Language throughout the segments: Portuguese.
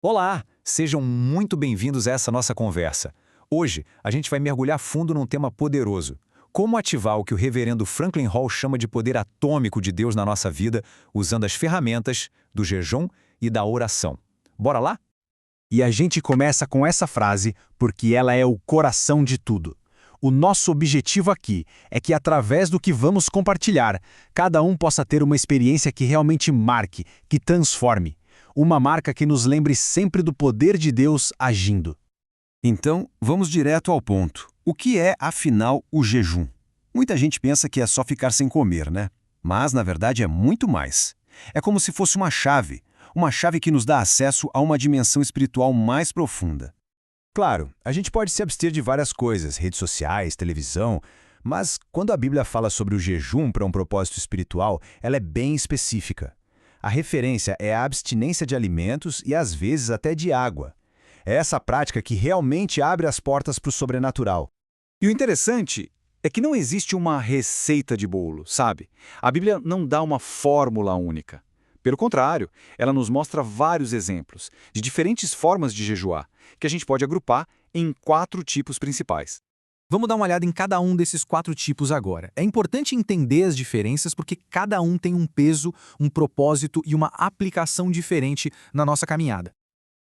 Olá, sejam muito bem-vindos a essa nossa conversa. Hoje, a gente vai mergulhar fundo num tema poderoso. Como ativar o que o reverendo Franklin Hall chama de poder atômico de Deus na nossa vida, usando as ferramentas do jejum e da oração. Bora lá? E a gente começa com essa frase porque ela é o coração de tudo. O nosso objetivo aqui é que, através do que vamos compartilhar, cada um possa ter uma experiência que realmente marque, que transforme. Uma marca que nos lembre sempre do poder de Deus agindo. Então, vamos direto ao ponto. O que é, afinal, o jejum? Muita gente pensa que é só ficar sem comer, né? Mas, na verdade, é muito mais. É como se fosse uma chave que nos dá acesso a uma dimensão espiritual mais profunda. Claro, a gente pode se abster de várias coisas, redes sociais, televisão, mas quando a Bíblia fala sobre o jejum para um propósito espiritual, ela é bem específica. A referência é a abstinência de alimentos e, às vezes, até de água. É essa prática que realmente abre as portas para o sobrenatural. E o interessante é que não existe uma receita de bolo, sabe? A Bíblia não dá uma fórmula única. Pelo contrário, ela nos mostra vários exemplos de diferentes formas de jejuar, que a gente pode agrupar em 4 tipos principais. Vamos dar uma olhada em cada um desses 4 tipos agora. É importante entender as diferenças porque cada um tem um peso, um propósito e uma aplicação diferente na nossa caminhada.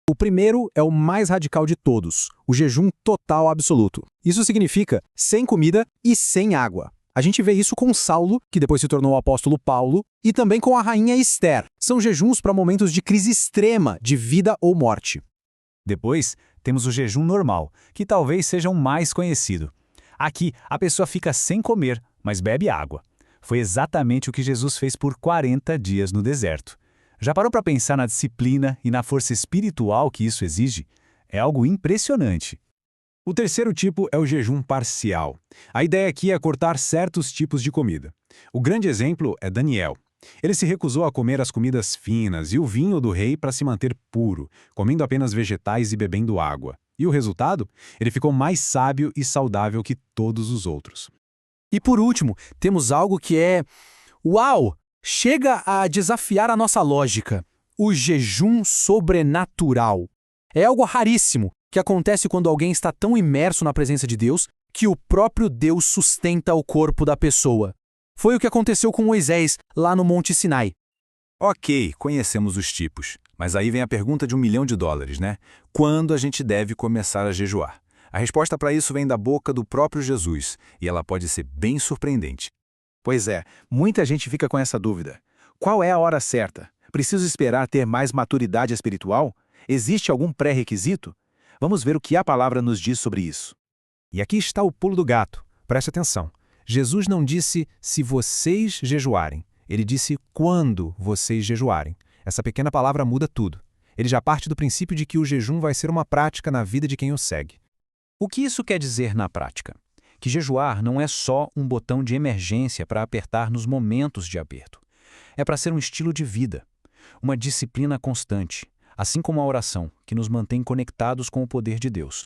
O primeiro é o mais radical de todos, o jejum total absoluto. Isso significa sem comida e sem água. A gente vê isso com Saulo, que depois se tornou o apóstolo Paulo, e também com a rainha Esther. São jejuns para momentos de crise extrema, de vida ou morte. Depois, temos o jejum normal, que talvez seja o mais conhecido. Aqui, a pessoa fica sem comer, mas bebe água. Foi exatamente o que Jesus fez por 40 dias no deserto. Já parou para pensar na disciplina e na força espiritual que isso exige? É algo impressionante. O terceiro tipo é o jejum parcial. A ideia aqui é cortar certos tipos de comida. O grande exemplo é Daniel. Ele se recusou a comer as comidas finas e o vinho do rei para se manter puro, comendo apenas vegetais e bebendo água. E o resultado? Ele ficou mais sábio e saudável que todos os outros. E por último, temos algo que é... Uau! Chega a desafiar a nossa lógica. O jejum sobrenatural. É algo raríssimo que acontece quando alguém está tão imerso na presença de Deus que o próprio Deus sustenta o corpo da pessoa. Foi o que aconteceu com Moisés lá no Monte Sinai. Ok, conhecemos os tipos. Mas aí vem a pergunta de $1 milhão, né? Quando a gente deve começar a jejuar? A resposta para isso vem da boca do próprio Jesus, e ela pode ser bem surpreendente. Pois é, muita gente fica com essa dúvida. Qual é a hora certa? Preciso esperar ter mais maturidade espiritual? Existe algum pré-requisito? Vamos ver o que a palavra nos diz sobre isso. E aqui está o pulo do gato. Preste atenção. Jesus não disse se vocês jejuarem. Ele disse quando vocês jejuarem. Essa pequena palavra muda tudo. Ele já parte do princípio de que o jejum vai ser uma prática na vida de quem o segue. O que isso quer dizer na prática? Que jejuar não é só um botão de emergência para apertar nos momentos de aperto. É para ser um estilo de vida, uma disciplina constante, assim como a oração, que nos mantém conectados com o poder de Deus.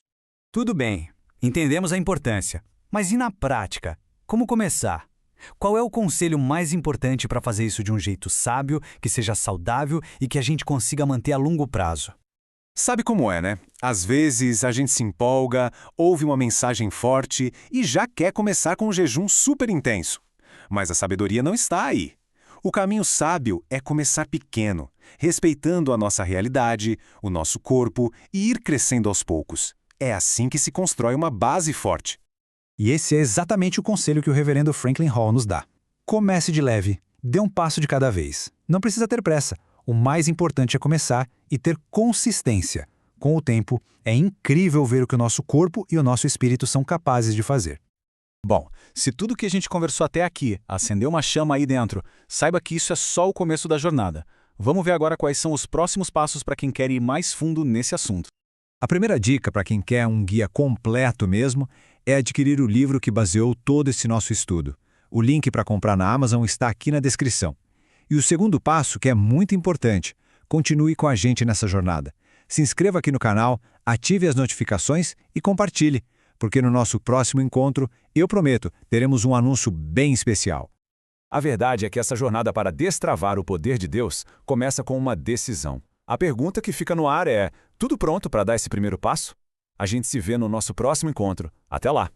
Tudo bem, entendemos a importância. Mas e na prática? Como começar? Qual é o conselho mais importante para fazer isso de um jeito sábio, que seja saudável e que a gente consiga manter a longo prazo? Sabe como é, né? Às vezes a gente se empolga, ouve uma mensagem forte e já quer começar com um jejum super intenso. Mas a sabedoria não está aí. O caminho sábio é começar pequeno, respeitando a nossa realidade, o nosso corpo e ir crescendo aos poucos. É assim que se constrói uma base forte. E esse é exatamente o conselho que o reverendo Franklin Hall nos dá. Comece de leve, dê um passo de cada vez. Não precisa ter pressa. O mais importante é começar e ter consistência. Com o tempo, é incrível ver o que o nosso corpo e o nosso espírito são capazes de fazer. Bom, se tudo que a gente conversou até aqui acendeu uma chama aí dentro, saiba que isso é só o começo da jornada. Vamos ver agora quais são os próximos passos para quem quer ir mais fundo nesse assunto. A primeira dica para quem quer um guia completo mesmo é adquirir o livro que baseou todo esse nosso estudo. O link para comprar na Amazon está aqui na descrição. E o segundo passo, que é muito importante, continue com a gente nessa jornada. Se inscreva aqui no canal, ative as notificações e compartilhe, porque no nosso próximo encontro, eu prometo, teremos um anúncio bem especial. A verdade é que essa jornada para destravar o poder de Deus começa com uma decisão. A pergunta que fica no ar é: tudo pronto para dar esse primeiro passo? A gente se vê no nosso próximo encontro. Até lá!